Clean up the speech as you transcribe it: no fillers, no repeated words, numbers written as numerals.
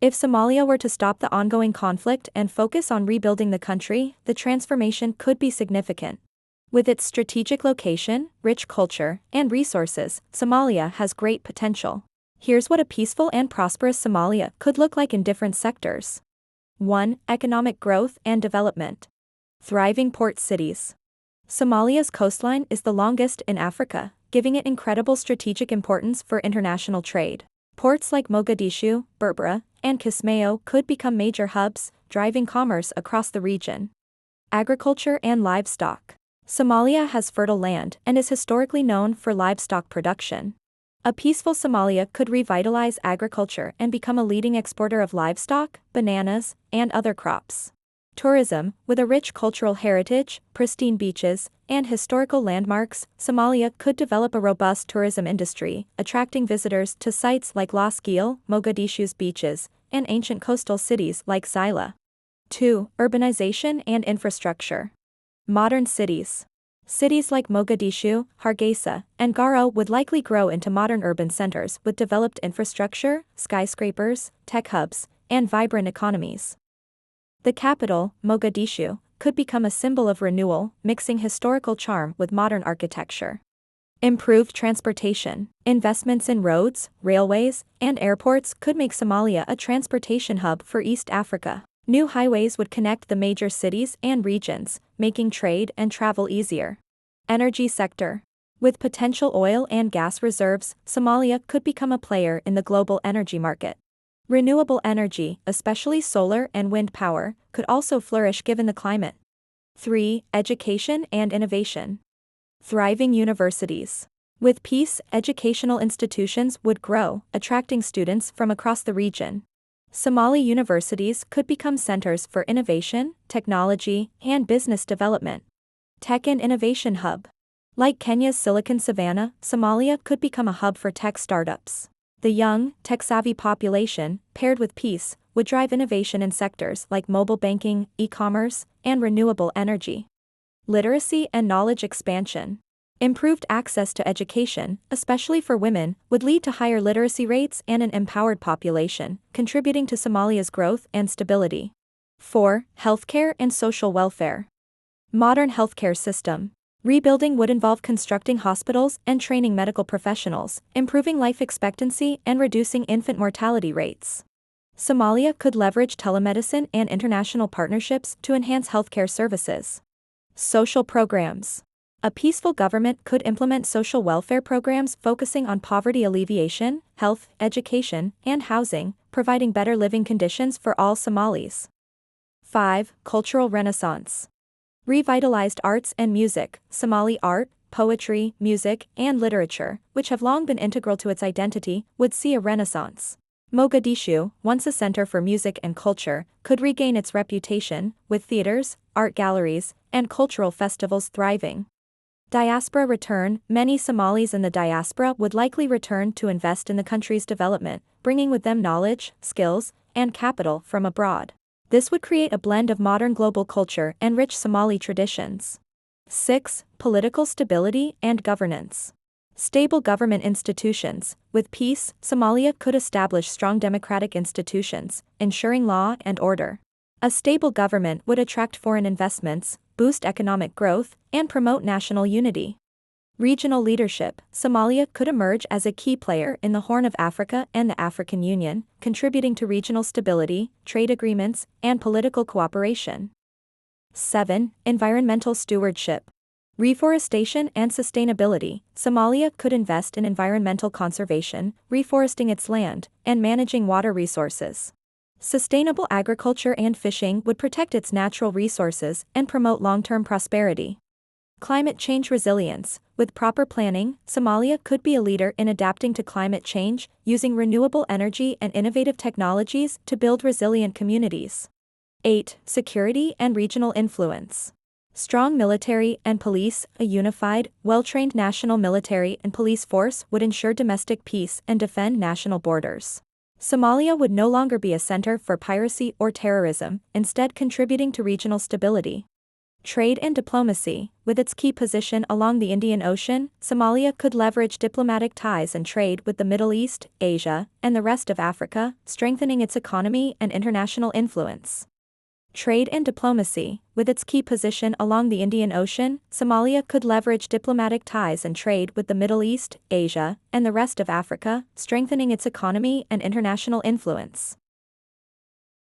If Somalia were to stop the ongoing conflict and focus on rebuilding the country, the transformation could be significant. With its strategic location, rich culture, and resources, Somalia has great potential. Here's what a peaceful and prosperous Somalia could look like in different sectors. 1. Economic growth and development. Thriving port cities. Somalia's coastline is the longest in Africa, giving it incredible strategic importance for international trade. Ports like Mogadishu, Berbera, and Kismayo could become major hubs, driving commerce across the region. Agriculture and livestock. Somalia has fertile land and is historically known for livestock production. A peaceful Somalia could revitalize agriculture and become a leading exporter of livestock, bananas, and other crops. Tourism, with a rich cultural heritage, pristine beaches, and historical landmarks, Somalia could develop a robust tourism industry, attracting visitors to sites like Las Gil, Mogadishu's beaches, and ancient coastal cities like Sila. 2. Urbanization and infrastructure. Modern cities. Cities like Mogadishu, Hargeisa, and Garo would likely grow into modern urban centers with developed infrastructure, skyscrapers, tech hubs, and vibrant economies. The capital, Mogadishu, could become a symbol of renewal, mixing historical charm with modern architecture. Improved transportation. Investments in roads, railways, and airports could make Somalia a transportation hub for East Africa. New highways would connect the major cities and regions, making trade and travel easier. Energy sector. With potential oil and gas reserves, Somalia could become a player in the global energy market. Renewable energy, especially solar and wind power, could also flourish given the climate. 3. Education and innovation. Thriving universities. With peace, educational institutions would grow, attracting students from across the region. Somali universities could become centers for innovation, technology, and business development. Tech and innovation hub. Like Kenya's Silicon Savannah, Somalia could become a hub for tech startups. The young, tech-savvy population, paired with peace, would drive innovation in sectors like mobile banking, e-commerce, and renewable energy. Literacy and knowledge expansion. Improved access to education, especially for women, would lead to higher literacy rates and an empowered population, contributing to Somalia's growth and stability. 4. Healthcare and social welfare. Modern healthcare system. Rebuilding would involve constructing hospitals and training medical professionals, improving life expectancy and reducing infant mortality rates. Somalia could leverage telemedicine and international partnerships to enhance healthcare services. Social programs. A peaceful government could implement social welfare programs focusing on poverty alleviation, health, education, and housing, providing better living conditions for all Somalis. 5. Cultural renaissance. Revitalized arts and music. Somali art, poetry, music, and literature, which have long been integral to its identity, would see a renaissance. Mogadishu, once a center for music and culture, could regain its reputation, with theaters, art galleries, and cultural festivals thriving. Diaspora return. Many Somalis in the diaspora would likely return to invest in the country's development, bringing with them knowledge, skills, and capital from abroad. This would create a blend of modern global culture and rich Somali traditions. 6. Political stability and governance. Stable government institutions. With peace, Somalia could establish strong democratic institutions, ensuring law and order. A stable government would attract foreign investments, boost economic growth, and promote national unity. Regional leadership. Somalia could emerge as a key player in the Horn of Africa and the African Union, contributing to regional stability, trade agreements, and political cooperation. 7. Environmental stewardship. Reforestation and sustainability. Somalia could invest in environmental conservation, reforesting its land, and managing water resources. Sustainable agriculture and fishing would protect its natural resources and promote long-term prosperity. Climate change resilience. With proper planning, Somalia could be a leader in adapting to climate change, using renewable energy and innovative technologies to build resilient communities. 8. Security and regional influence. Strong military and police. A unified, well-trained national military and police force would ensure domestic peace and defend national borders. Somalia would no longer be a center for piracy or terrorism, instead contributing to regional stability. Trade and diplomacy. With its key position along the Indian Ocean, Somalia could leverage diplomatic ties and trade with the Middle East, Asia, and the rest of Africa, strengthening its economy and international influence. Trade and diplomacy. With its key position along the Indian Ocean, Somalia could leverage diplomatic ties and trade with the Middle East, Asia, and the rest of Africa, strengthening its economy and international influence.